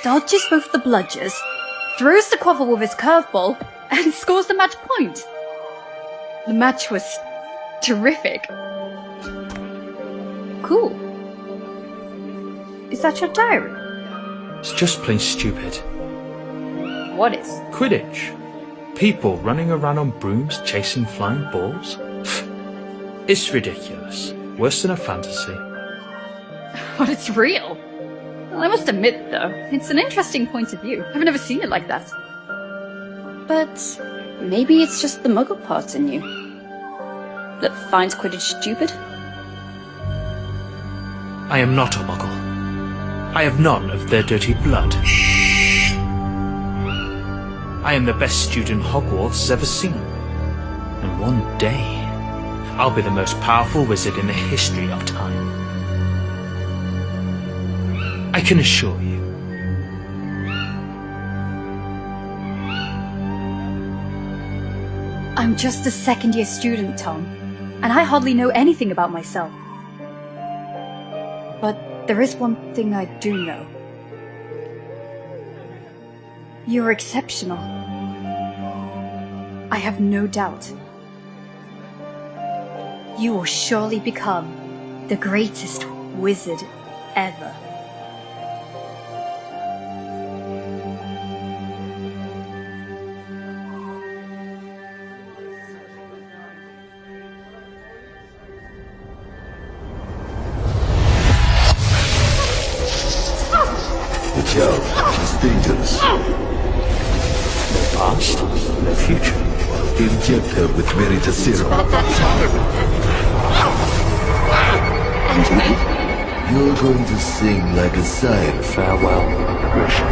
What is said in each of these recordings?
dodges both the bludgers, throws the quaffle with his curveball, and scores the match point. The match was terrific. Cool. Is that your diary? It's just plain stupid. What is? Quidditch. People running around on brooms chasing flying balls. It's ridiculous. Worse than a fantasy. But it's real. Well, I must admit, though, it's an interesting point of view. I've never seen it like that. But maybe it's just the muggle part in you that finds Quidditch stupid? I am not a muggle. I have none of their dirty blood. I am the best student Hogwarts has ever seen. And one day, I'll be the most powerful wizard in the history of time. I can assure you. I'm just a second-year student, Tom, and I hardly know anything about myself. But there is one thing I do know. You're exceptional. I have no doubt. You will surely become the greatest wizard ever. Watch out, it's dangerous. No past, no future. Inject her with Veritas Serum. And me? You're going to sing like a siren. Farewell, Grisha.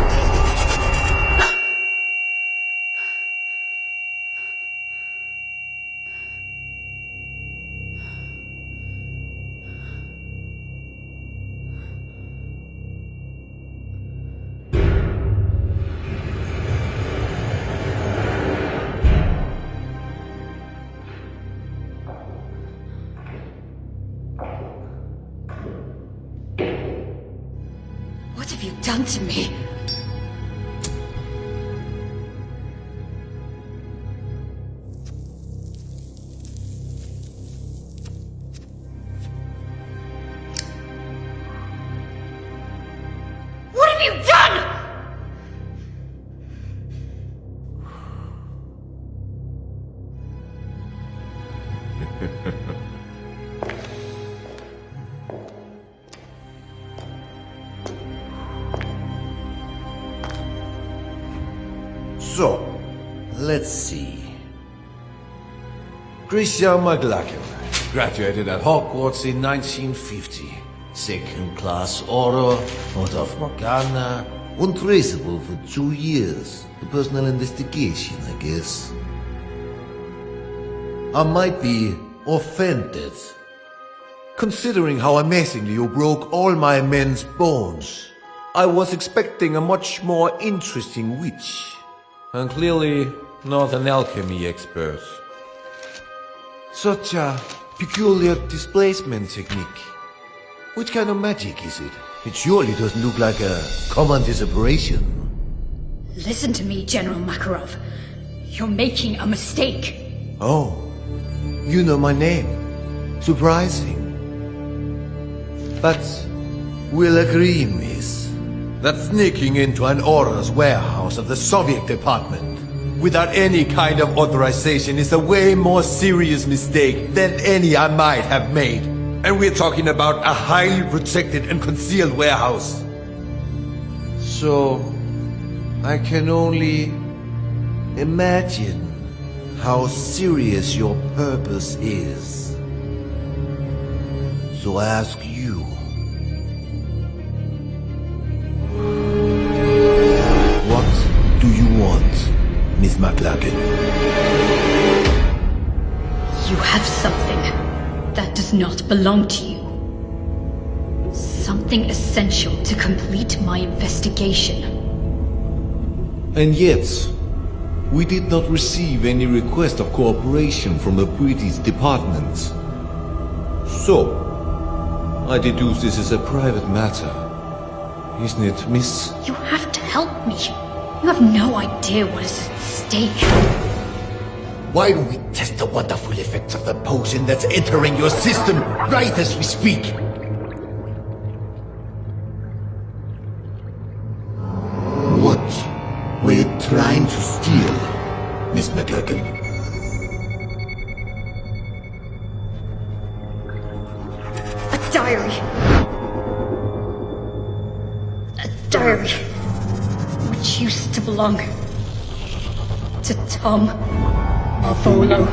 What have you done to me? What have you done? So, let's see. Christian McLachlan graduated at Hogwarts in 1950. Second class order, out of Morgana, untraceable for 2 years. A personal investigation, I guess. I might be offended, considering how amazingly you broke all my men's bones. I was expecting a much more interesting witch. And clearly not an alchemy expert. Such a peculiar displacement technique. Which kind of magic is it? It surely doesn't look like a common disapparition. Listen to me, General Makarov. You're making a mistake. Oh, you know my name. Surprising. But we'll agree, miss, that sneaking into an orders warehouse of the Soviet department without any kind of authorization is a way more serious mistake than any I might have made. And we're talking about a highly protected and concealed warehouse. So, I can only imagine how serious your purpose is. So I ask you, what do you want, Miss McLachlan? You have something that does not belong to you. Something essential to complete my investigation. And yet, we did not receive any request of cooperation from the British department. So, I deduce this is a private matter. isn't it, miss? You have to help me. You have no idea what is at stake. Why don't we test the wonderful effects of the potion that's entering your system right as we speak? What were you trying to steal, Miss McLaughlin? A diary. A diary. Which used to belong to Tom Marvolo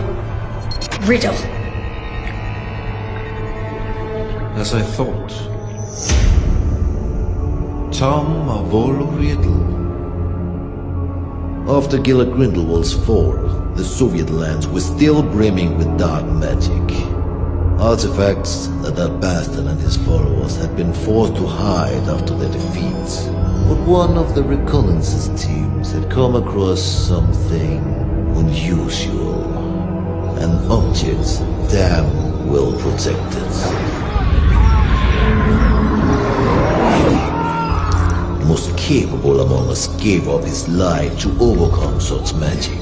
Riddle. As I thought. Tom Marvolo Riddle. After Gila Grindelwald's fall, the Soviet lands were still brimming with dark magic. Artifacts that bastard and his followers had been forced to hide after their defeat. But one of the reconnaissance teams had come across something unusual. An object damn well protected. The most capable among us gave up his life to overcome such magic.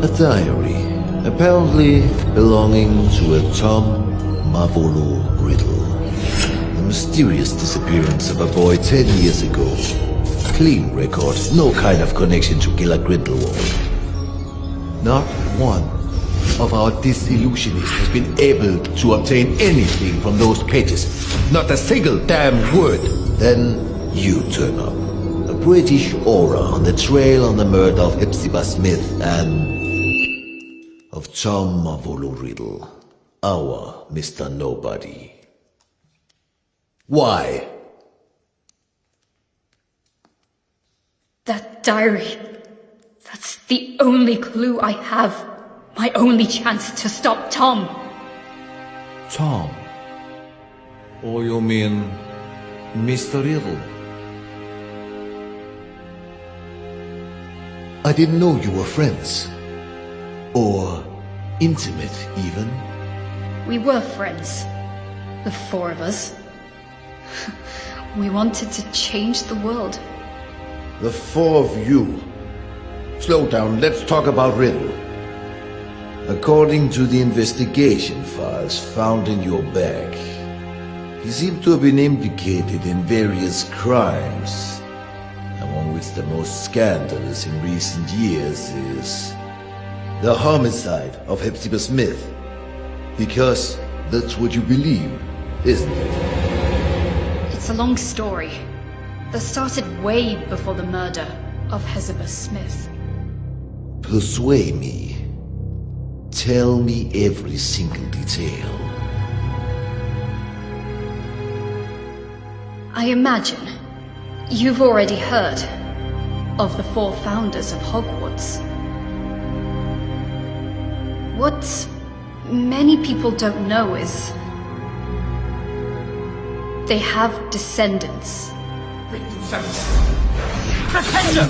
A diary, apparently belonging to a Tom Marvolo Riddle. The mysterious disappearance of a boy 10 years ago. Clean record, no kind of connection to Gila Grindelwald. Not one of our disillusionists has been able to obtain anything from those pages. Not a single damn word. Then you turn up. A British aura on the trail on the murder of Hepzibah Smith and of Tom Marvolo Riddle, our Mr. Nobody. Why? That diary. That's the only clue I have. My only chance to stop Tom. Tom? Or you mean Mr. Riddle? I didn't know you were friends. Or intimate, even. We were friends. The four of us. We wanted to change the world. The four of you. Slow down, let's talk about Riddle. According to the investigation files found in your bag, he seemed to have been implicated in various crimes, among which the most scandalous in recent years is the homicide of Hepzibah Smith. Because that's what you believe, isn't it? It's a long story that started way before the murder of Hepzibah Smith. Persuade me. Tell me every single detail. I imagine you've already heard of the four founders of Hogwarts. What many people don't know is they have descendants. Professor!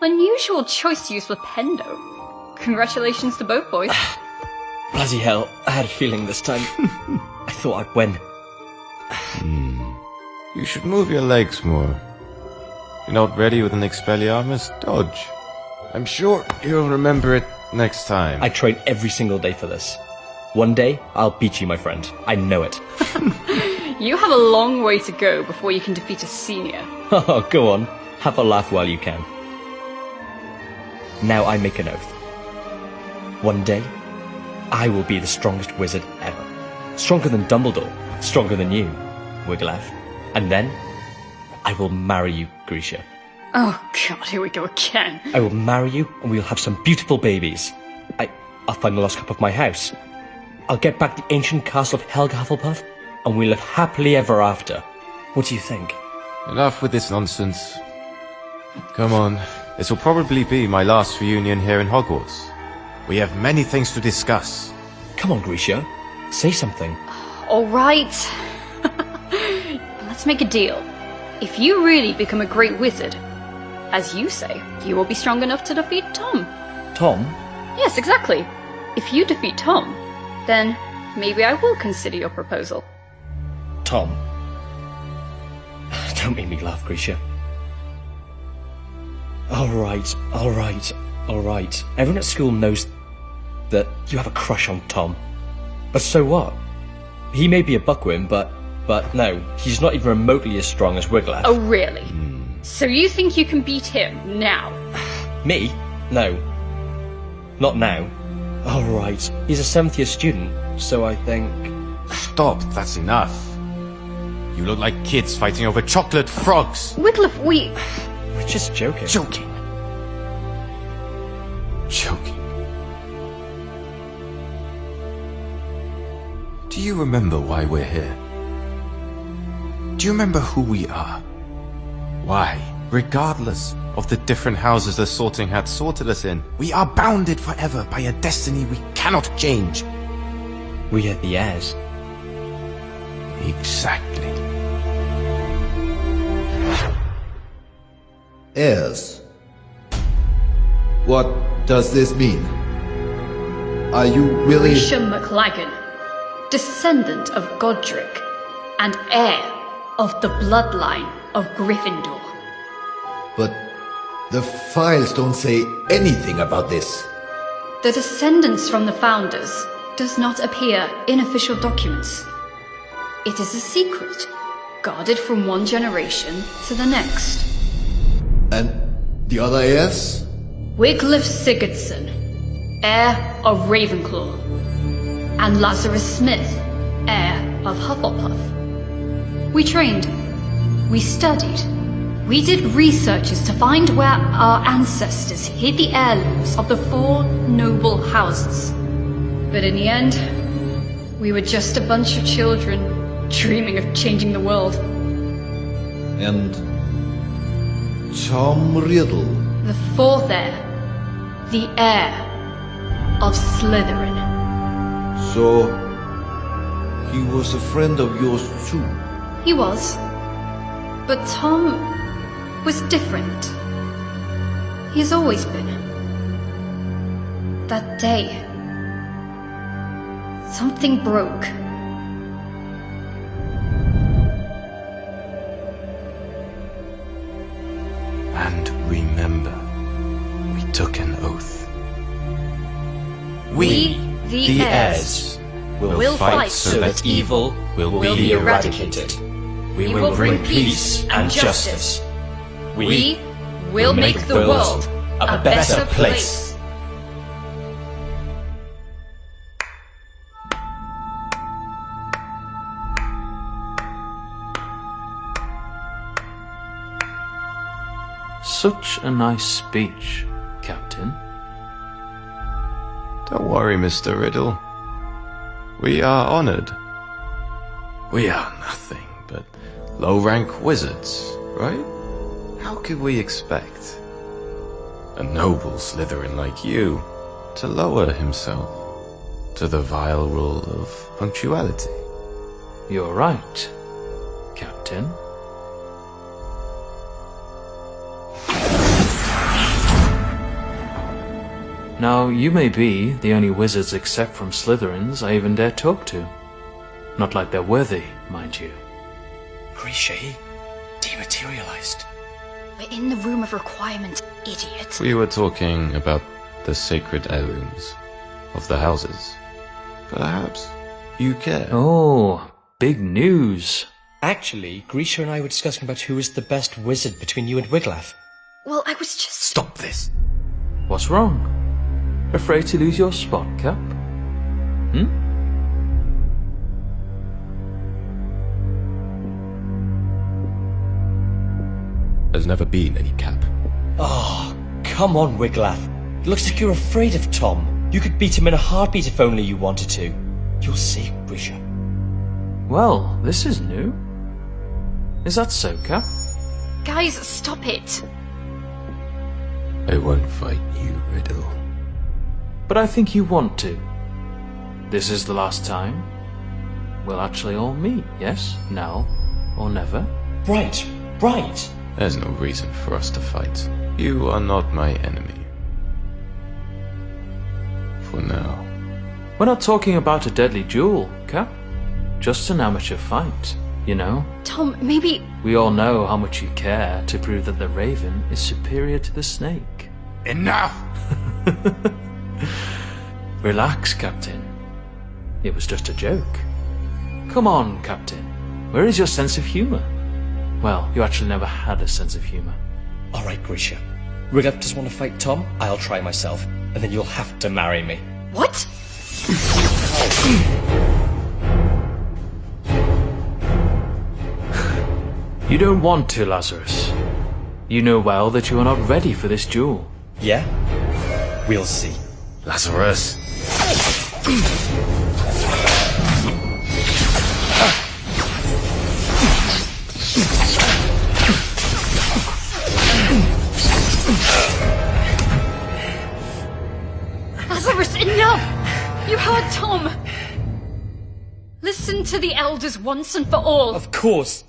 Unusual choice to use Flipendo. Congratulations to both boys. Bloody hell, I had a feeling this time. I thought I'd win. You should move your legs more. You're not ready with an Expelliarmus? Dodge. I'm sure you'll remember it next time. I train every single day for this. One day, I'll beat you, my friend. I know it. You have a long way to go before you can defeat a senior. Oh, go on. Have a laugh while you can. Now I make an oath. One day, I will be the strongest wizard ever. Stronger than Dumbledore. Stronger than you, Wiggleaff. And then, I will marry you, Grisha. Oh god, here we go again. I will marry you, and we'll have some beautiful babies. I'll find the lost cup of my house. I'll get back the ancient castle of Helga Hufflepuff, and we'll live happily ever after. What do you think? Enough with this nonsense. Come on. This will probably be my last reunion here in Hogwarts. We have many things to discuss. Come on, Grisha. Say something. Alright. Let's make a deal. If you really become a great wizard, as you say, you will be strong enough to defeat Tom. Tom? Yes, exactly. If you defeat Tom, then maybe I will consider your proposal. Tom? Don't make me laugh, Grisha. Alright. Everyone at school knows that you have a crush on Tom. But so what? He may be a buckworm, but no, he's not even remotely as strong as Wiglaf. Oh, really? So you think you can beat him now? Me? No. Not now. Alright, he's a 7th year student, so I think... Stop, that's enough. You look like kids fighting over chocolate frogs. Wiglaf, we... We're just joking. Joking. Do you remember why we're here? Do you remember who we are? Why, regardless of the different houses the Sorting Hat sorted us in, we are bounded forever by a destiny we cannot change. We are the heirs. Exactly. Heirs? What does this mean? Are you really... Grisha McLagan, descendant of Godric, and heir of the bloodline of Gryffindor. But the files don't say anything about this. The descendants from the founders does not appear in official documents. It is a secret, guarded from one generation to the next. And the other heirs? Wiglaf Sigurdsson, heir of Ravenclaw, and Lazarus Smith, heir of Hufflepuff. We trained, we studied, we did researches to find where our ancestors hid the heirlooms of the 4 noble houses. But in the end, we were just a bunch of children dreaming of changing the world. And Tom Riddle? The 4th heir, the heir of Slytherin. So, he was a friend of yours too? He was. But Tom was different. He has always been. That day, something broke. And remember, we took an oath. We, the heirs, will fight so that evil will be eradicated. We will bring peace and justice. We will make the world a better place. Such a nice speech, Captain. Don't worry, Mr. Riddle. We are honored. We are nothing but low-rank wizards, right? How could we expect a noble Slytherin like you to lower himself to the vile rule of punctuality? You're right, Captain. Now, you may be the only wizards except from Slytherins I even dare talk to. Not like they're worthy, mind you. Grisha, he dematerialized. We're in the room of requirement, idiot. We were talking about the sacred heirlooms of the houses. Perhaps you care. Oh, big news. Actually, Grisha and I were discussing about who is the best wizard between you and Wiglaf. Well, I was just... Stop this! What's wrong? Afraid to lose your spot, Cap? There's never been any cap. Oh, come on, Wiglaf. It looks like you're afraid of Tom. You could beat him in a heartbeat if only you wanted to. You'll see, Grisha. Well, this is new. Is that so, Cap? Guys, stop it. I won't fight you, Riddle. But I think you want to. This is the last time. We'll actually all meet, yes? Now or never? Right. There's no reason for us to fight. You are not my enemy. For now. We're not talking about a deadly duel, Cap. Just an amateur fight, you know? Tom, maybe... We all know how much you care to prove that the Raven is superior to the Snake. Enough! Relax, Captain. It was just a joke. Come on, Captain. Where is your sense of humor? Well, you actually never had a sense of humor. Alright, Grisha. Riddle just want to fight Tom? I'll try myself, and then you'll have to marry me. What? You don't want to, Lazarus. You know well that you are not ready for this duel. Yeah? We'll see. Lazarus! Lazarus, enough! You heard Tom! Listen to the elders once and for all. Of course.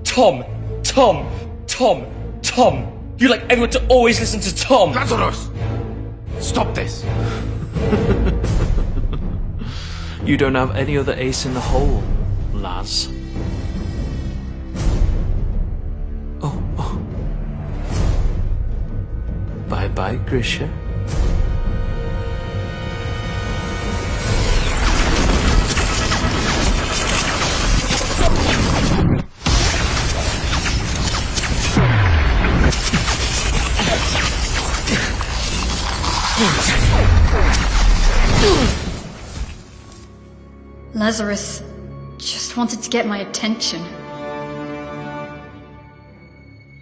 Tom! Tom! Tom! Tom! You like everyone to always listen to Tom! Lazarus! Stop this! You don't have any other ace in the hole, Laz. Oh. Bye-bye, Grisha. Lazarus just wanted to get my attention.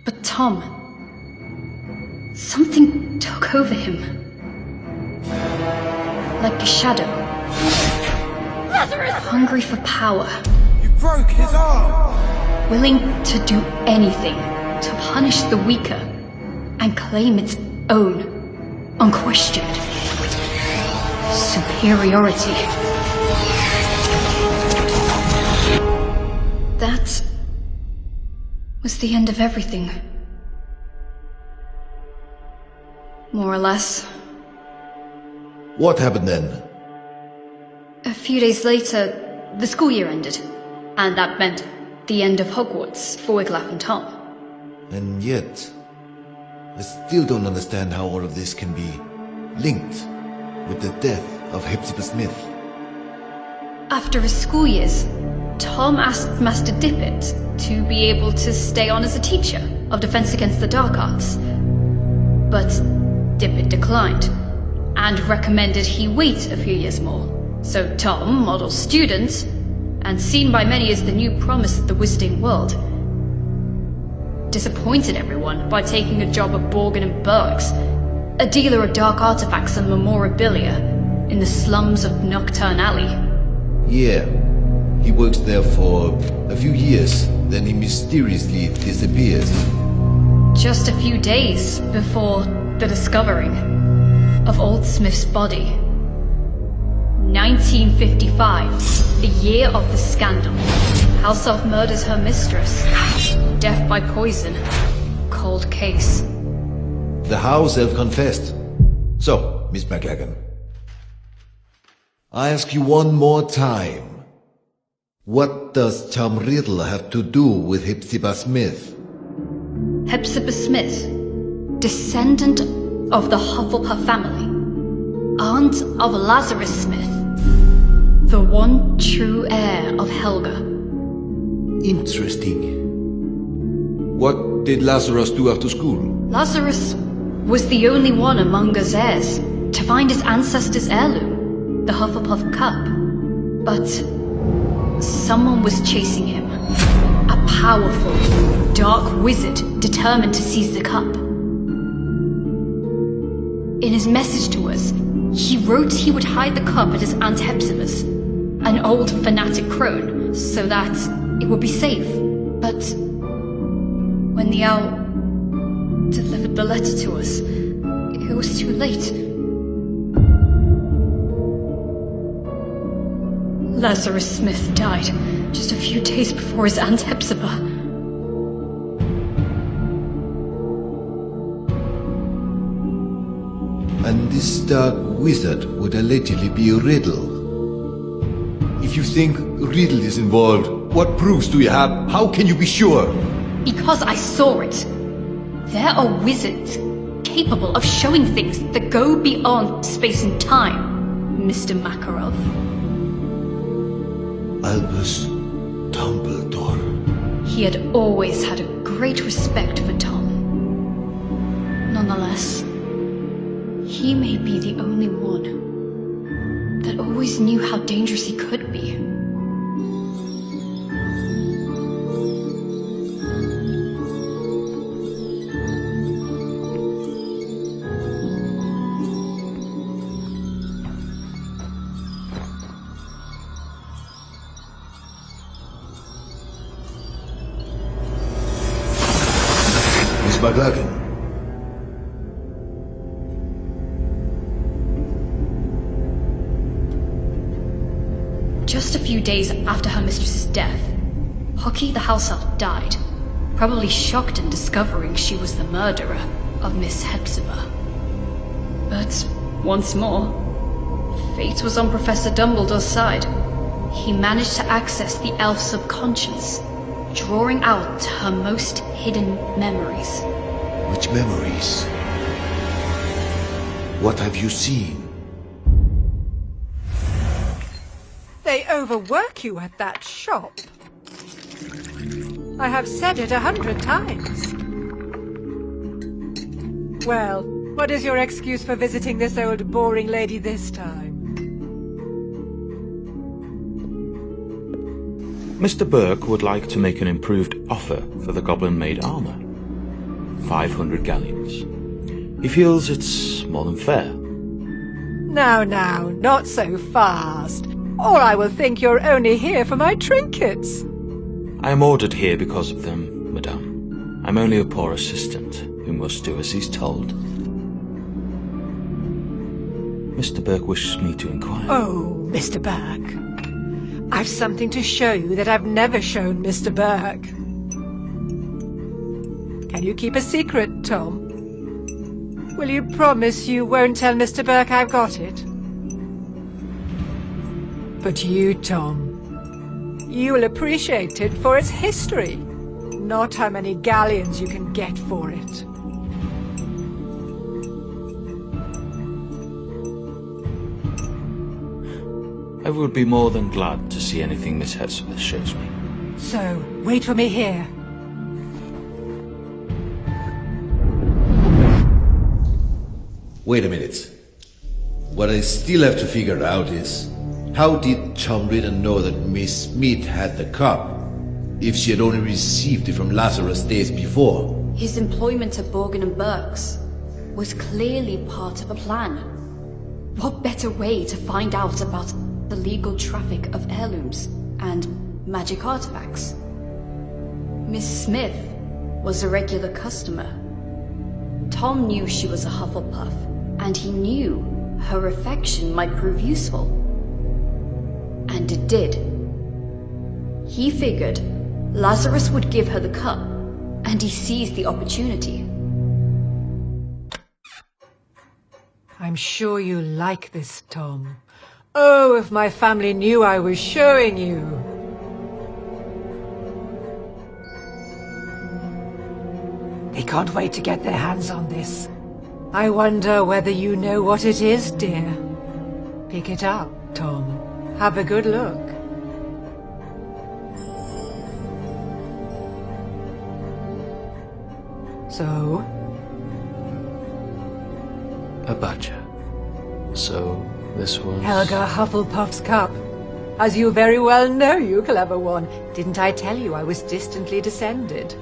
But Tom... something took over him. Like a shadow. Lazarus! Hungry for power. You broke his arm! Willing to do anything to punish the weaker and claim its own, unquestioned superiority. That was the end of everything. More or less. What happened then? A few days later, the school year ended, and that meant the end of Hogwarts for Wiglaf and Tom. And yet, I still don't understand how all of this can be linked with the death of Hepzibah Smith. After his school years, Tom asked Master Dippet to be able to stay on as a teacher of Defense Against the Dark Arts. But Dippet declined, and recommended he wait a few years more. So Tom, model student, and seen by many as the new promise of the wizarding world, disappointed everyone by taking a job at Borgin and Bergs, a dealer of dark artifacts and memorabilia in the slums of Nocturne Alley. Yeah, he works there for a few years, then he mysteriously disappears. Just a few days before the discovering of Old Smith's body. 1955, the year of the scandal. House Elf murders her mistress. Death by poison. Cold case. The house elf confessed. So, Miss McLagan, I ask you one more time. What does Tom Riddle have to do with Hepzibah Smith? Hepzibah Smith, descendant of the Hufflepuff family, aunt of Lazarus Smith, the one true heir of Helga. Interesting. What did Lazarus do after school? Lazarus was the only one among us heirs to find his ancestor's heirloom, the Hufflepuff cup. But someone was chasing him. A powerful, dark wizard determined to seize the cup. In his message to us, he wrote he would hide the cup at his Aunt Hepzibah's, an old fanatic crone, so that it would be safe. But when the owl delivered the letter to us, it was too late. Lazarus Smith died just a few days before his Aunt Hepzibah. And this dark wizard would allegedly be Riddle. If you think Riddle is involved, what proofs do you have? How can you be sure? Because I saw it. There are wizards capable of showing things that go beyond space and time, Mr. Makarov. Albus Dumbledore. He had always had a great respect for Tom. Nonetheless, he may be the only one that always knew how dangerous he could be. Miss McLaughlin. Just a few days after her mistress's death, Hockey the house elf died, probably shocked in discovering she was the murderer of Miss Hepzibah. But once more, fate was on Professor Dumbledore's side. He managed to access the elf's subconscious, drawing out her most hidden memories. Which memories? What have you seen? They overwork you at that shop. I have said it 100 times. Well, what is your excuse for visiting this old boring lady this time? Mr. Burke would like to make an improved offer for the goblin-made armor. 500 galleons. He feels it's more than fair. Now, not so fast. Or I will think you're only here for my trinkets. I am ordered here because of them, madame. I'm only a poor assistant who must do as he's told. Mr. Burke wishes me to inquire. Oh, Mr. Burke. I've something to show you that I've never shown Mr. Burke. Can you keep a secret, Tom? Will you promise you won't tell Mr. Burke I've got it? But you, Tom, you will appreciate it for its history, not how many galleons you can get for it. I would be more than glad to see anything Miss Hepzibah shows me. So, wait for me here. Wait a minute. What I still have to figure out is, how did Tom Riddle know that Miss Smith had the cup, if she had only received it from Lazarus days before? His employment at Borgin and Burke's was clearly part of a plan. What better way to find out about the legal traffic of heirlooms and magic artifacts? Miss Smith was a regular customer. Tom knew she was a Hufflepuff, and he knew her affection might prove useful. And it did. He figured Lazarus would give her the cup, and he seized the opportunity. I'm sure you like this, Tom. Oh, if my family knew I was showing you. They can't wait to get their hands on this. I wonder whether you know what it is, dear. Pick it up, Tom. Have a good look. So? A badger. So, this was... Helga Hufflepuff's cup. As you very well know, you clever one. Didn't I tell you I was distantly descended?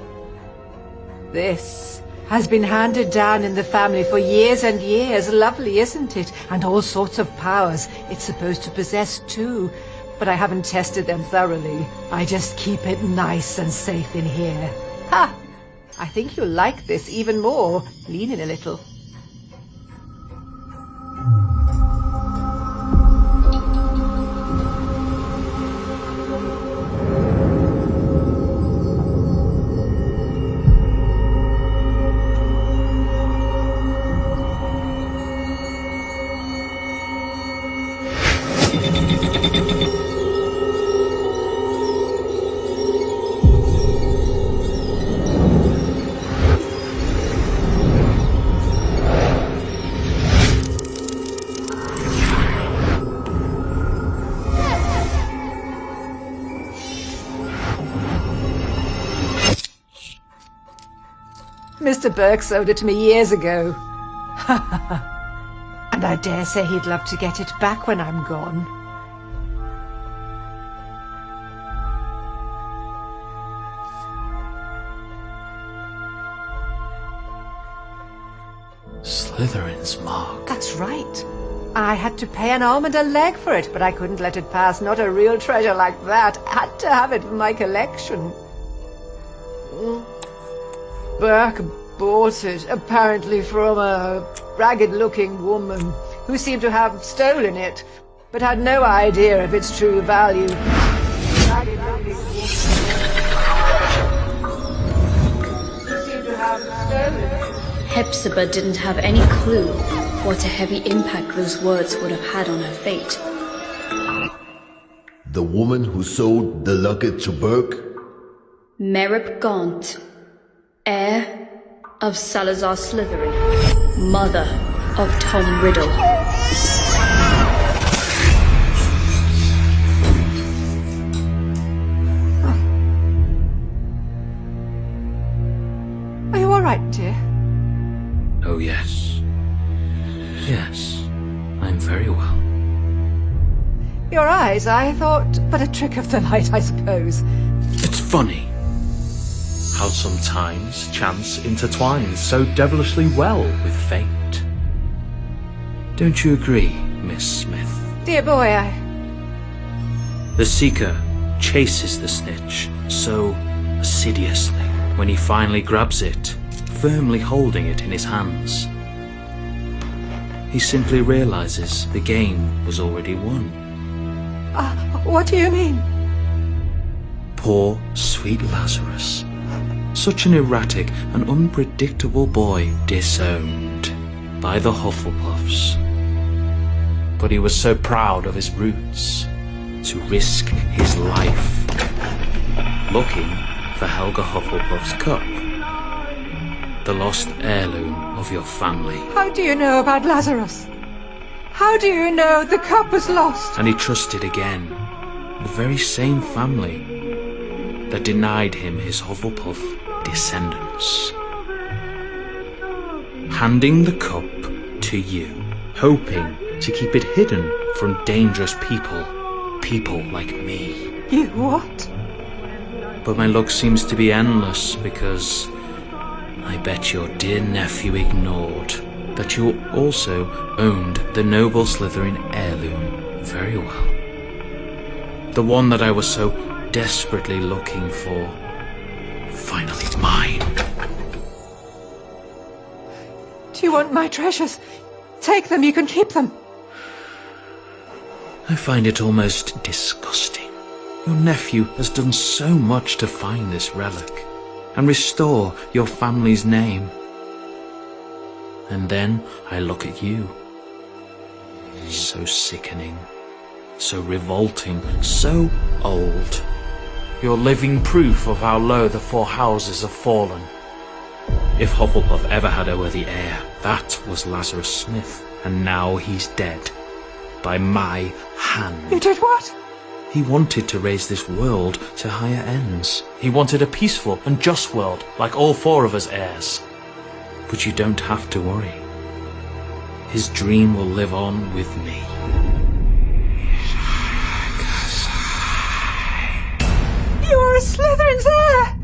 This has been handed down in the family for years and years. Lovely, isn't it? And all sorts of powers it's supposed to possess too. But I haven't tested them thoroughly. I just keep it nice and safe in here. Ha! I think you'll like this even more. Lean in a little. Mr. Burke sold it to me years ago. And I dare say he'd love to get it back when I'm gone. Slytherin's mark. That's right. I had to pay an arm and a leg for it, but I couldn't let it pass. Not a real treasure like that. Had to have it for my collection. Burke bought it, apparently from a ragged-looking woman who seemed to have stolen it, but had no idea of its true value. Ragged-looking woman who seemed to have stolen it. Hepzibah didn't have any clue what a heavy impact those words would have had on her fate. The woman who sold the locket to Burke? Merip Gaunt, heir of Salazar Slytherin, mother of Tom Riddle. Are you all right, dear? Oh, yes. Yes, I'm very well. Your eyes, I thought, but a trick of the light, I suppose. It's funny how sometimes chance intertwines so devilishly well with fate. Don't you agree, Miss Smith? Dear boy, The Seeker chases the snitch so assiduously when he finally grabs it, firmly holding it in his hands. He simply realizes the game was already won. What do you mean? Poor, sweet Lazarus. Such an erratic and unpredictable boy disowned by the Hufflepuffs. But he was so proud of his roots to risk his life looking for Helga Hufflepuff's cup, the lost heirloom of your family. How do you know about Lazarus? How do you know the cup was lost? And he trusted again the very same family that denied him his Hufflepuff descendants. Handing the cup to you, hoping to keep it hidden from dangerous people like me. You what? But my luck seems to be endless because I bet your dear nephew ignored that you also owned the noble Slytherin heirloom very well. The one that I was so desperately looking for. Finally mine. Do you want my treasures? Take them, you can keep them. I find it almost disgusting. Your nephew has done so much to find this relic and restore your family's name. And then I look at you. So sickening, so revolting, so old. You're living proof of how low the four houses have fallen. If Hufflepuff ever had a worthy heir, that was Lazarus Smith, and now he's dead. By my hand. You did what? He wanted to raise this world to higher ends. He wanted a peaceful and just world, like all four of us heirs. But you don't have to worry. His dream will live on with me. You are a Slytherin's heir!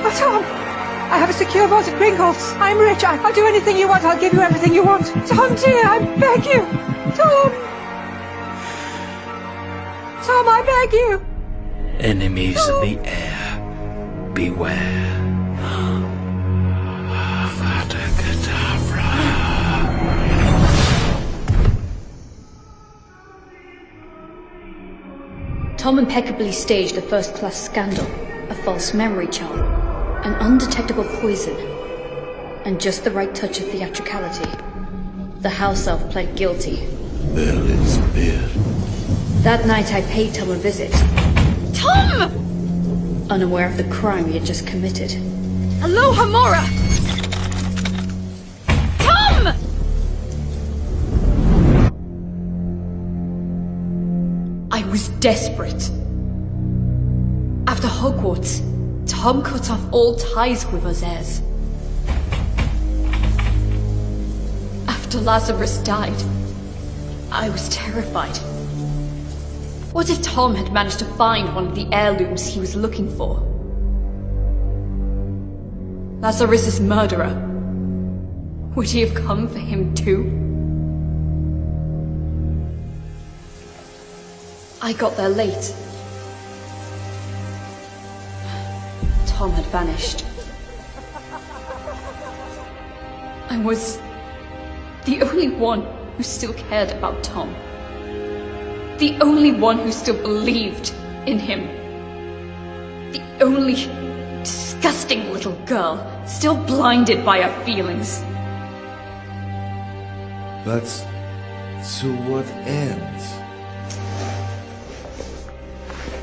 Oh, Tom, I have a secure vault at Gringotts. I'm rich. I'll do anything you want. I'll give you everything you want. Tom, dear, I beg you. Tom! Tom, I beg you. Enemies of the heir, beware. Avada Kedavra. Tom impeccably staged a first-class scandal, a false memory charm, an undetectable poison, and just the right touch of theatricality. The house elf pled guilty. Merlin's beard. That night I paid Tom a visit, Tom! unaware of the crime he had just committed. Hello, Hamora! Tom! I was desperate. After Hogwarts, Tom cut off all ties with us heirs. After Lazarus died, I was terrified. What if Tom had managed to find one of the heirlooms he was looking for? Lazarus's murderer. Would he have come for him too? I got there late. Tom had vanished. I was the only one who still cared about Tom. The only one who still believed in him. The only disgusting little girl still blinded by her feelings. But to what end?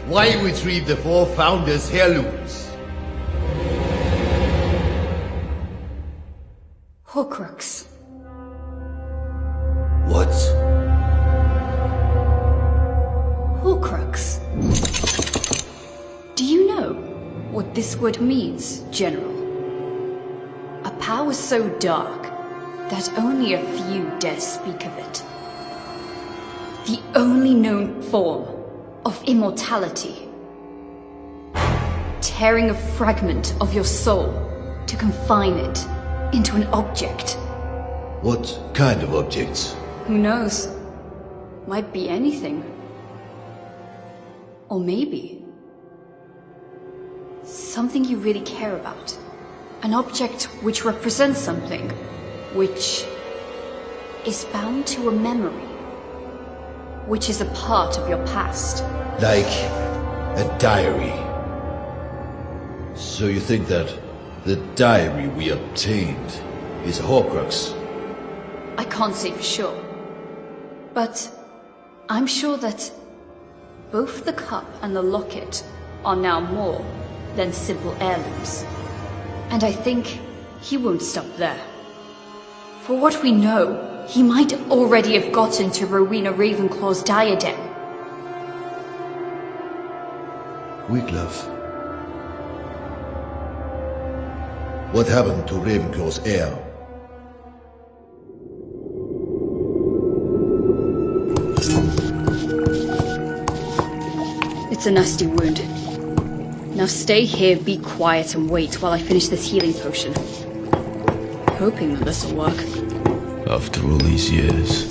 Why retrieve the four founders' heirlooms? Horcrux. What? Horcrux. Do you know what this word means, General? A power so dark that only a few dare speak of it. The only known form of immortality. Tearing a fragment of your soul to confine it into an object. What kind of objects? Who knows? Might be anything. Or maybe something you really care about. An object which represents something which is bound to a memory, which is a part of your past. Like a diary. So you think that the diary we obtained is a Horcrux? I can't say for sure, but I'm sure that both the cup and the locket are now more than simple heirlooms. And I think he won't stop there. For what we know, he might already have gotten to Rowena Ravenclaw's diadem. Wiglaf. What happened to Ravenclaw's heir? It's a nasty wound. Now stay here, be quiet, and wait while I finish this healing potion. Hoping that this'll work. After all these years,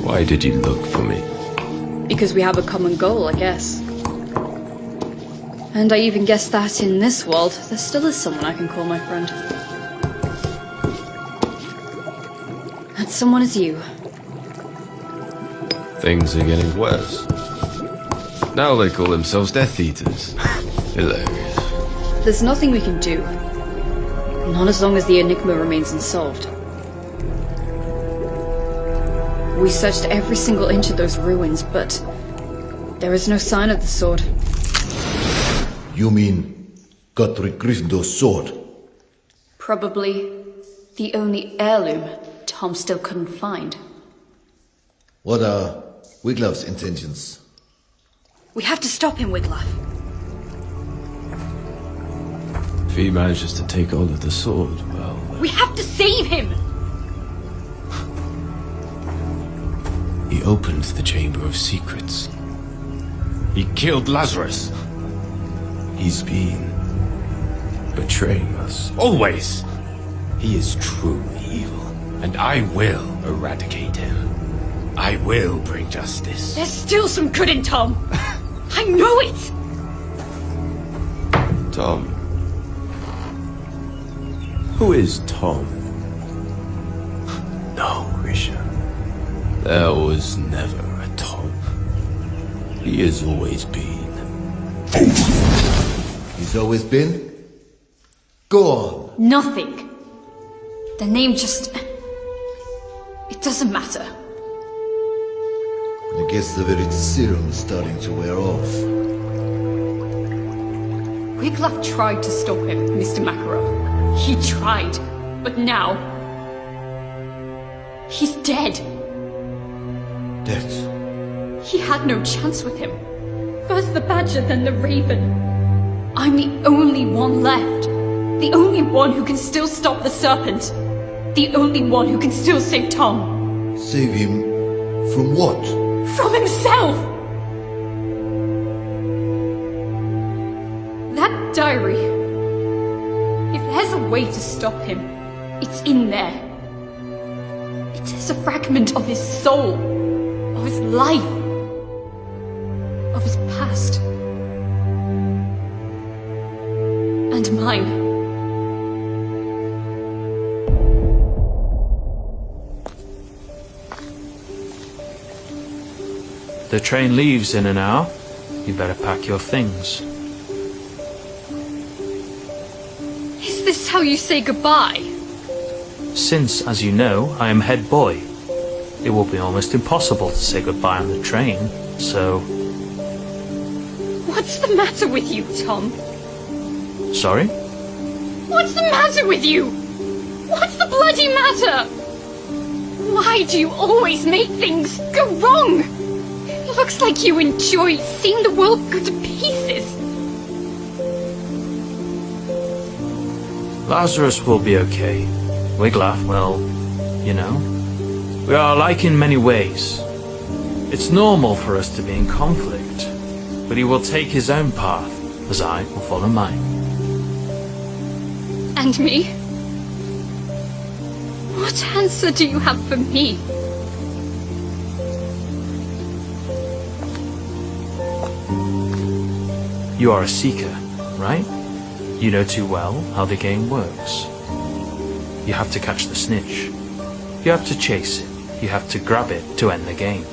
why did you look for me? Because we have a common goal, I guess. And I even guess that in this world, there still is someone I can call my friend. That someone is you. Things are getting worse. Now they call themselves Death Eaters. Hilarious. There's nothing we can do. Not as long as the enigma remains unsolved. We searched every single inch of those ruins, but there is no sign of the sword. You mean Godric Gryffindor's sword? Probably the only heirloom Tom still couldn't find. What are Wiglaf's intentions? We have to stop him, Wiglaf. If he manages to take hold of the sword, well... We have to save him! He opened the Chamber of Secrets. He killed Lazarus. He's been betraying us. Always! He is truly evil, and I will eradicate him. I will bring justice. There's still some good in Tom! I know it! Tom. Who is Tom? No, Grisha. There was never a Tom. He has always been. He's always been? Go on. Nothing. The name just... It doesn't matter. I guess the very serum is starting to wear off. Wiglaf tried to stop him, Mr. Makarov. He tried, but now... He's dead. Dead? He had no chance with him. First the Badger, then the Raven. I'm the only one left. The only one who can still stop the serpent. The only one who can still save Tom. Save him from what? From himself! That diary. If there's a way to stop him, it's in there. It is a fragment of his soul, of his life, of his past. And mine. The train leaves in an hour. You better pack your things. Is this how you say goodbye? Since, as you know, I am head boy, it will be almost impossible to say goodbye on the train, so... What's the matter with you, Tom? Sorry? What's the matter with you? What's the bloody matter? Why do you always make things go wrong? It looks like you enjoy seeing the world go to pieces. Lazarus will be okay. Wiglaf, well, you know, we are alike in many ways. It's normal for us to be in conflict, but he will take his own path, as I will follow mine. And me? What answer do you have for me? You are a seeker, right? You know too well how the game works. You have to catch the snitch. You have to chase it. You have to grab it to end the game.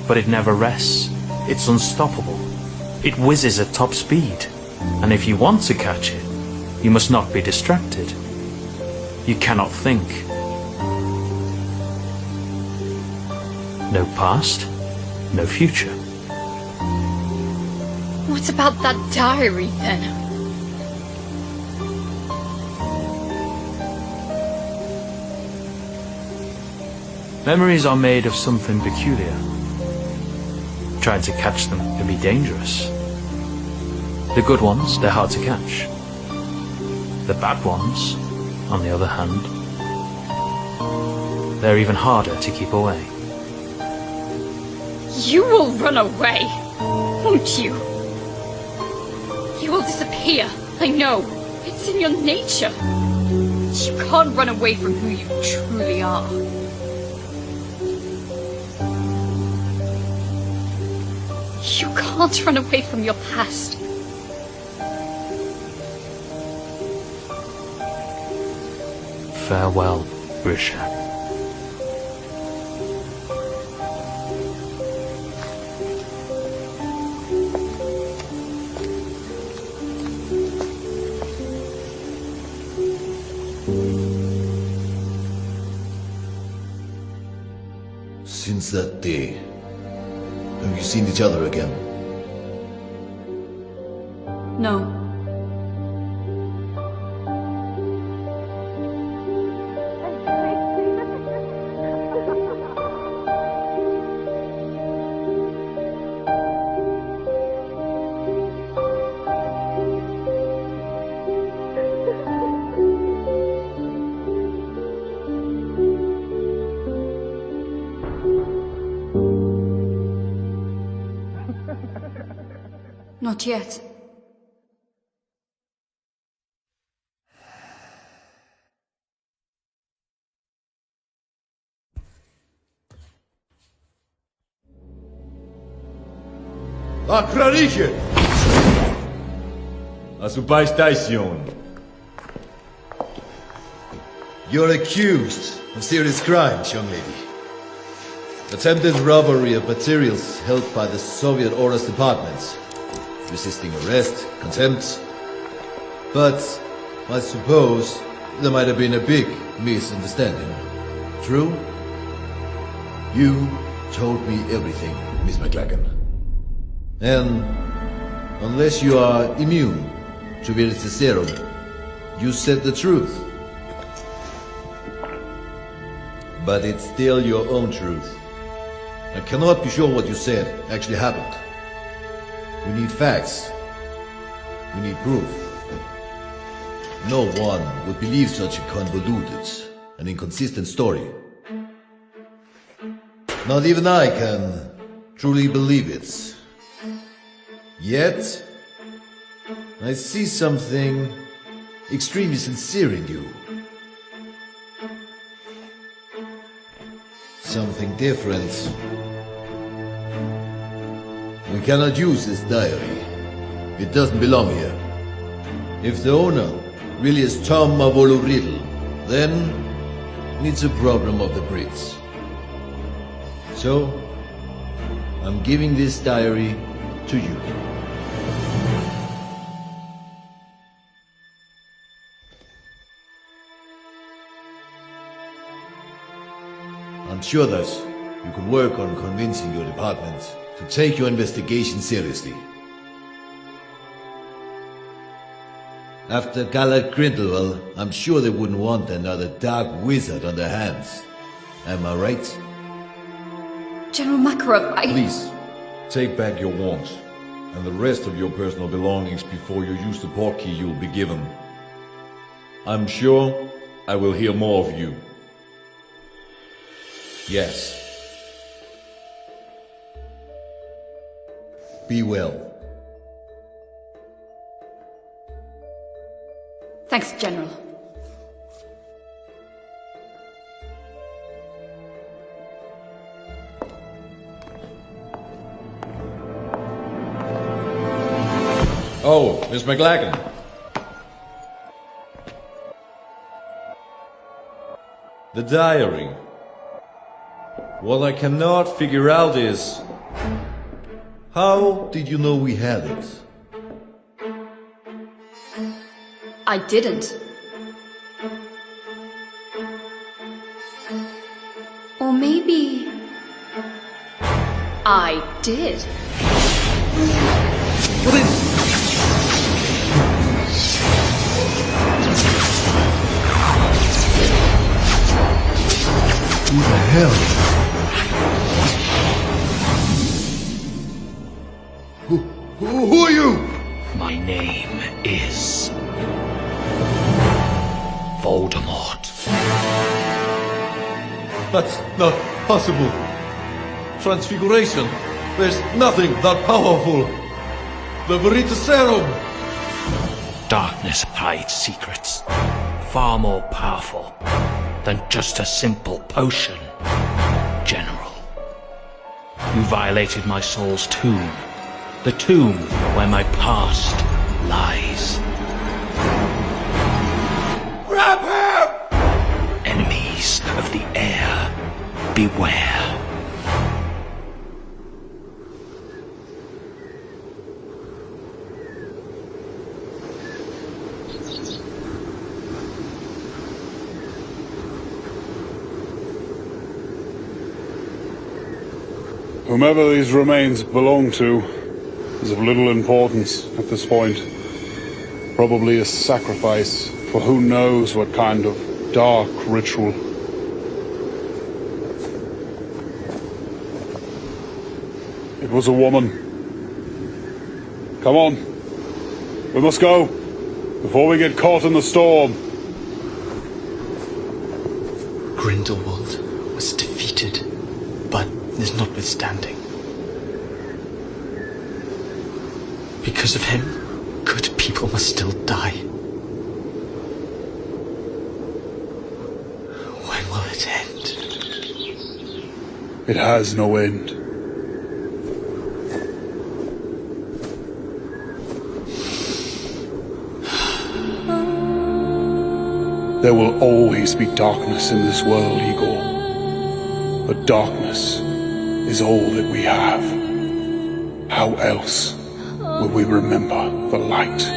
But it never rests. It's unstoppable. It whizzes at top speed. And if you want to catch it, you must not be distracted. You cannot think. No past, no future. What about that diary, then? Memories are made of something peculiar. Trying to catch them can be dangerous. The good ones, they're hard to catch. The bad ones, on the other hand, they're even harder to keep away. You will run away, won't you? You will disappear, I know. It's in your nature. You can't run away from who you truly are. You can't run away from your past. Farewell, Grisha. Since that day, have you seen each other again? No. Not yet. Akrariche! A su station. You're accused of serious crimes, young lady. Attempted robbery of materials held by the Soviet Orders departments. Resisting arrest, contempt. But I suppose there might have been a big misunderstanding. True? You told me everything, Miss McLagan. And unless you are immune to Veritaserum, you said the truth. But it's still your own truth. I cannot be sure what you said actually happened. We need facts. We need proof. No one would believe such a convoluted and inconsistent story. Not even I can truly believe it. Yet, I see something extremely sincere in you. Something different. We cannot use this diary. It doesn't belong here. If the owner really is Tom Mavolo Riddle, then it's a problem of the Brits. So, I'm giving this diary to you. I'm sure that you can work on convincing your department to take your investigation seriously. After Gallard Grindelwald, I'm sure they wouldn't want another dark wizard on their hands. Am I right? General Makarov, Please, take back your wand and the rest of your personal belongings before you use the portkey you'll be given. I'm sure I will hear more of you. Yes. Be well. Thanks, General. Oh, Miss McLagan. The diary. What I cannot figure out is, How did you know we had it? I didn't. Or maybe I did. Who the hell? Who are you? My name is Voldemort. That's not possible. Transfiguration. There's nothing that powerful. The Verita Serum. Darkness hides secrets far more powerful than just a simple potion. General, you violated my soul's tomb. The tomb where my past lies. Grab him! Enemies of the air, beware. Whomever these remains belong to is of little importance at this point. Probably a sacrifice for who knows what kind of dark ritual. It was a woman. Come on. We must go before we get caught in the storm. Grindelwald was defeated, but is notwithstanding. Because of him, good people must still die. When will it end? It has no end. There will always be darkness in this world, Igor. But darkness is all that we have. How else will we remember the light?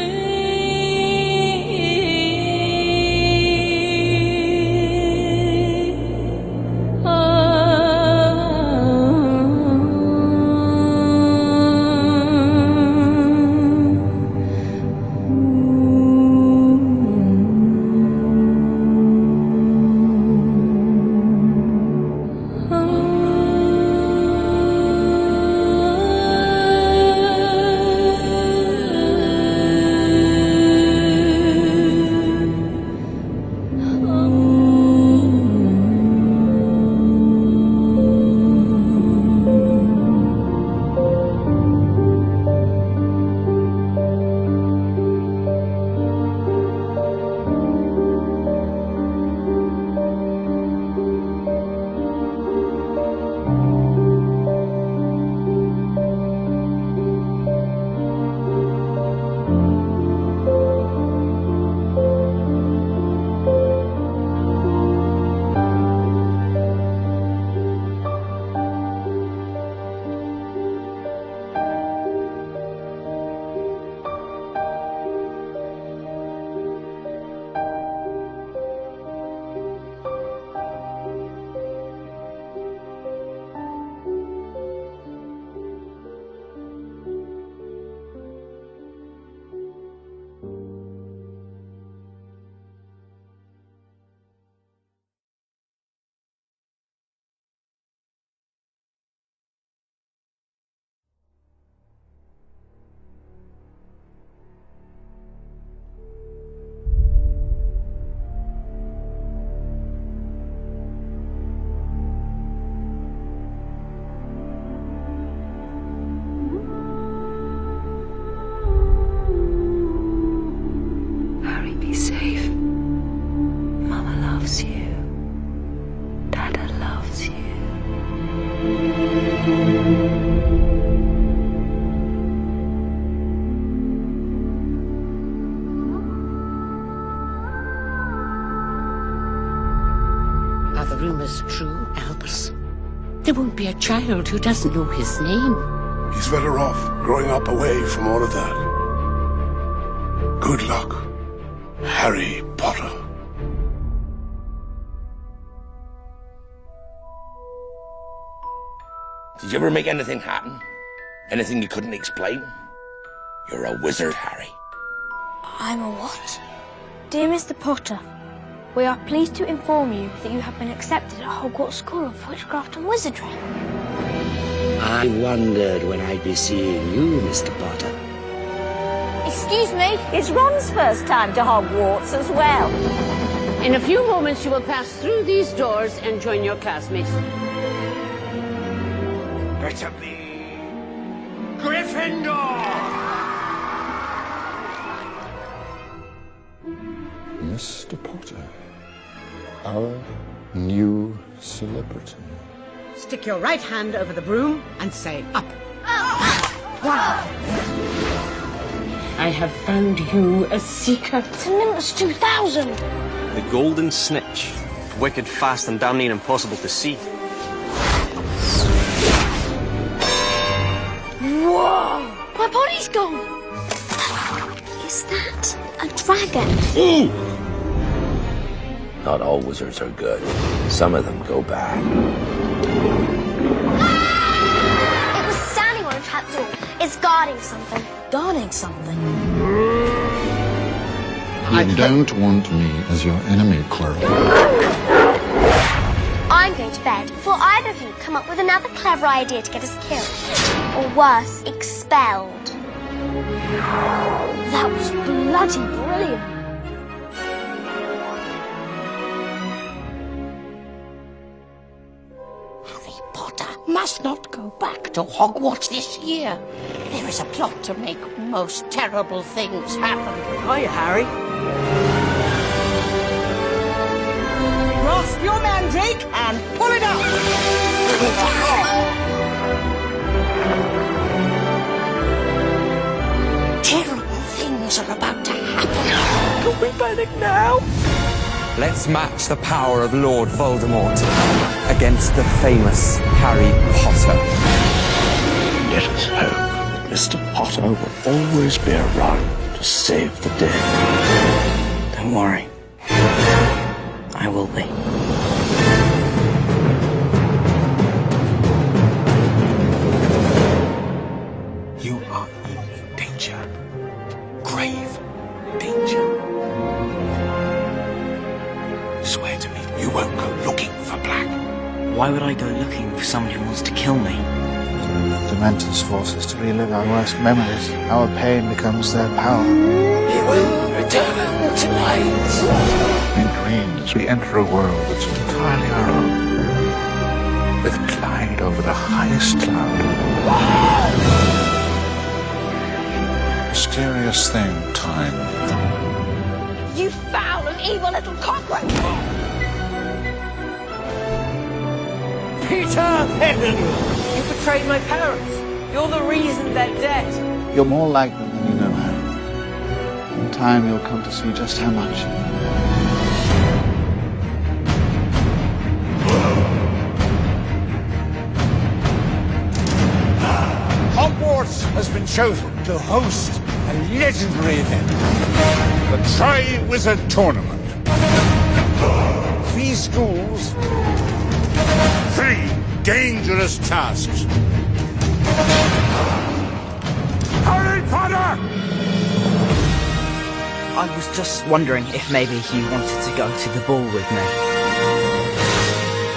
rumors true, Albus? There won't be a child who doesn't know his name. He's better off growing up away from all of that. Good luck, Harry Potter. Did you ever make anything happen? Anything you couldn't explain? You're a wizard, Harry. I'm a what? Dear Mr. Potter, we are pleased to inform you that you have been accepted at Hogwarts School of Witchcraft and Wizardry. I wondered when I'd be seeing you, Mr. Potter. Excuse me? It's Ron's first time to Hogwarts as well. In a few moments, you will pass through these doors and join your classmates. Better be Gryffindor! Mr. Potter, our new celebrity. Stick your right hand over the broom and say up. Wow. I have found you a seeker. It's a Nimbus 2000. The golden snitch. Wicked, fast, and damn near impossible to see. Whoa! My body's gone. Is that a dragon? Ooh! Not all wizards are good. Some of them go bad. It was standing on a trapdoor. It's guarding something. Guarding something? You don't want me as your enemy, Clara. I'm going to bed before either of you come up with another clever idea to get us killed. Or worse, expelled. That was bloody brilliant. Harry Potter must not go back to Hogwarts this year. There is a plot to make most terrible things happen. Hiya, Harry. Grasp your mandrake and pull it up. Terrible things are about to happen. Can we panic now? Let's match the power of Lord Voldemort against the famous Harry Potter. Let us hope that Mr. Potter will always be around to save the day. Don't worry. I will be. You are in danger. Grave danger. Swear to me you won't go looking for Black. Why would I go looking for someone who wants to kill me? Dementors force us to relive our worst memories. Our pain becomes their power. He will return tonight. In dreams, we enter a world that's entirely our own. With glide over the highest cloud. Mysterious thing, time. You foul and evil little cockroach. Peter Pettigrew! You betrayed my parents. You're the reason they're dead. You're more like them than you know, Harry. In time, you'll come to see just how much. Hogwarts has been chosen to host a legendary event. The Tri-Wizard Tournament. 3 schools, 3 dangerous tasks. Harry Potter! I was just wondering if maybe you wanted to go to the ball with me.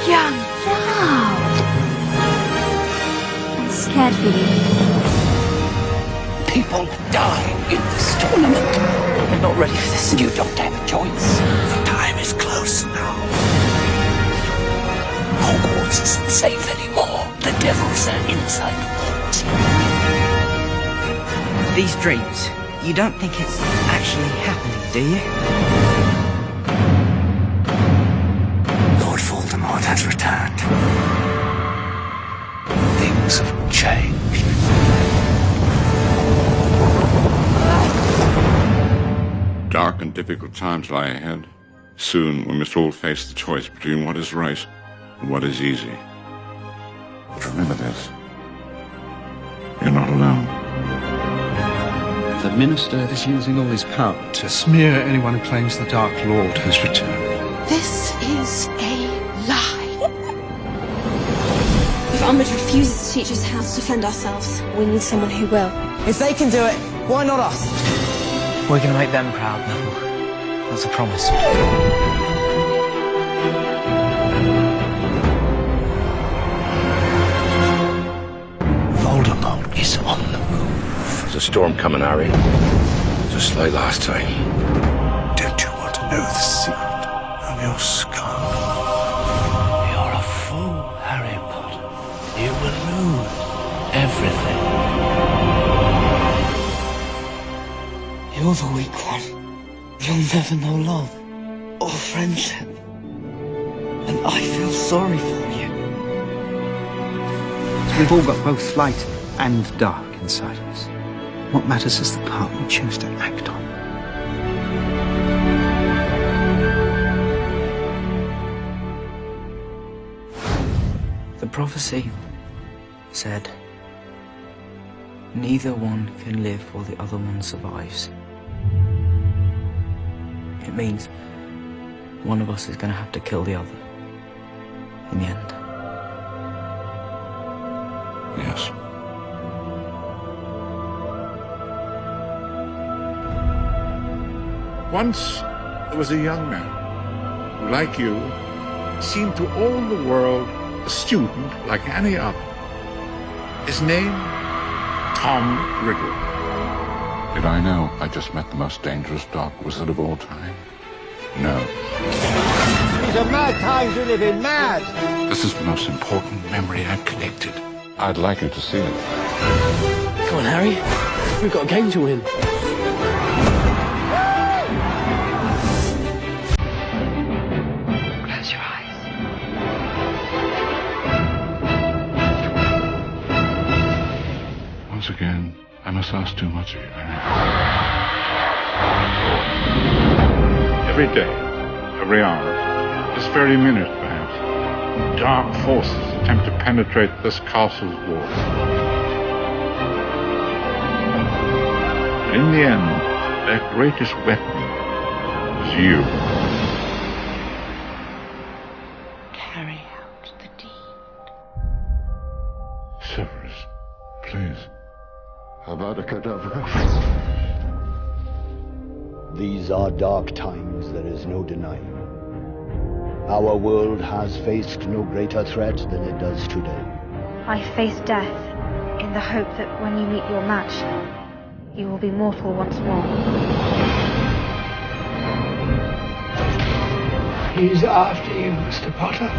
Young love. I'm scared for you. People die in this tournament. I'm not ready for this. You don't have a choice. The time is close now. Hogwarts isn't safe anymore. The devils are inside walls. These dreams, you don't think it's actually happening, do you? Lord Voldemort has returned. Things have changed. Dark and difficult times lie ahead. Soon we must all face the choice between what is right what is easy. But remember this. You're not alone. The Minister is using all his power to smear anyone who claims the Dark Lord has returned. This is a lie. If Umbridge refuses to teach us how to defend ourselves, we need someone who will. If they can do it, why not us? We're going to make them proud, Neville. That's a promise. Voldemort is on the move. There's a storm coming, Harry. Just like last time. Don't you want to know the secret of your scar? You're a fool, Harry Potter. You will lose everything. You're the weak one. You'll never know love or friendship. And I feel sorry for you. We've all got both light and dark inside us. What matters is the part we choose to act on. The prophecy said, neither one can live while the other one survives. It means one of us is going to have to kill the other in the end. Yes. Once there was a young man who, like you, seemed to all the world a student like any other. His name, Tom Riddle. Did I know I just met the most dangerous dark wizard of all time? No. These are mad times we live in, mad! This is the most important memory I've collected. I'd like you to see it. Come on, Harry. We've got a game to win. Close your eyes. Once again, I must ask too much of you. Every day, every hour, this very minute perhaps, dark forces attempt to penetrate this castle's walls. But in the end, their greatest weapon is you. Carry out the deed. Severus, please. Avada Kedavra. These are dark times, there is no denying. Our world has faced no greater threat than it does today. I face death in the hope that when you meet your match, you will be mortal once more. He's after you, Mr. Potter.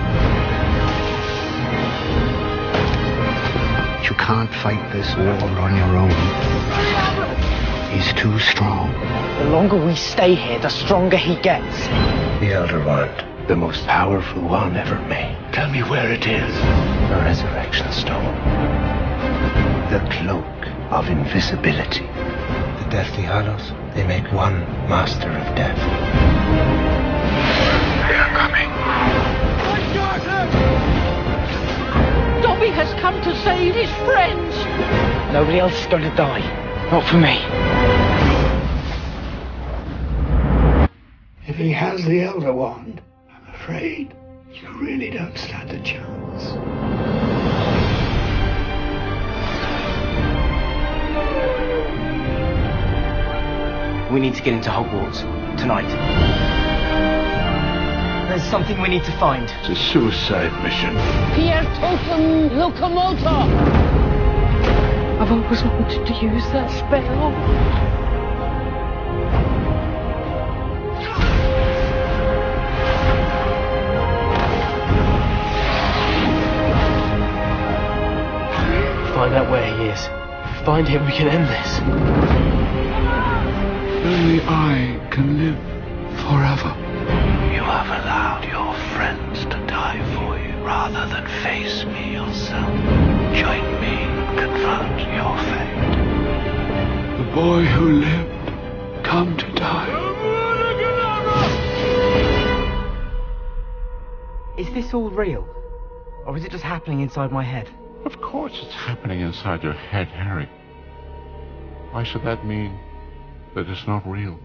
You can't fight this war on your own. He's too strong. The longer we stay here, the stronger he gets. The Elder Wand, the most powerful one ever made. Tell me where it is. The Resurrection Stone. The Cloak of Invisibility. The Deathly Hallows, they make one Master of Death. They are coming. Dobby has come to save his friends! Nobody else is going to die. Not for me. If he has the Elder Wand, I'm afraid you really don't stand a chance. We need to get into Hogwarts tonight. There's something we need to find. It's a suicide mission. Pierre Totem Locomotor! I've always wanted to use that spell. Find out where he is. Find him, we can end this. Only I can live forever. You have allowed your friends to die for you rather than face me yourself. Join me and confront your fate. The boy who lived, come to die. Is this all real? Or is it just happening inside my head? Of course it's happening inside your head, Harry. Why should that mean that it's not real?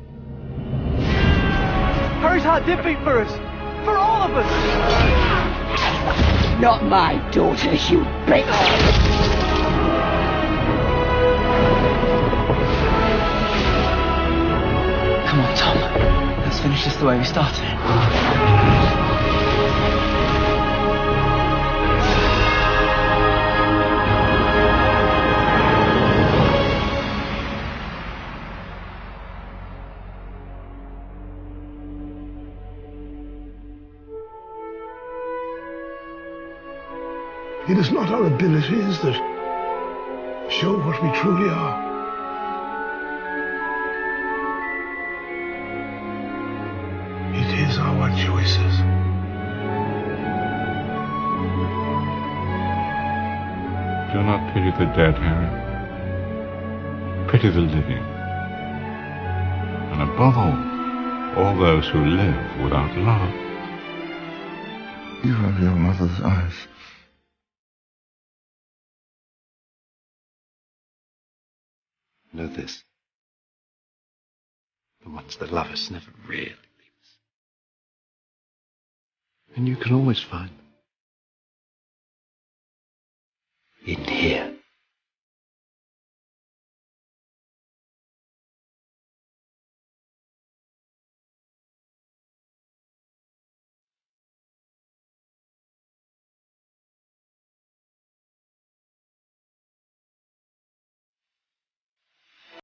Harry's heart did beat for us! For all of us! Not my daughter, you bitch! Come on, Tom. Let's finish this the way we started it. It is not our abilities that show what we truly are. It is our choices. Do not pity the dead, Harry. Pity the living. And above all those who live without love. You have your mother's eyes. Know this. The ones that love us never really leave us. And you can always find them in here.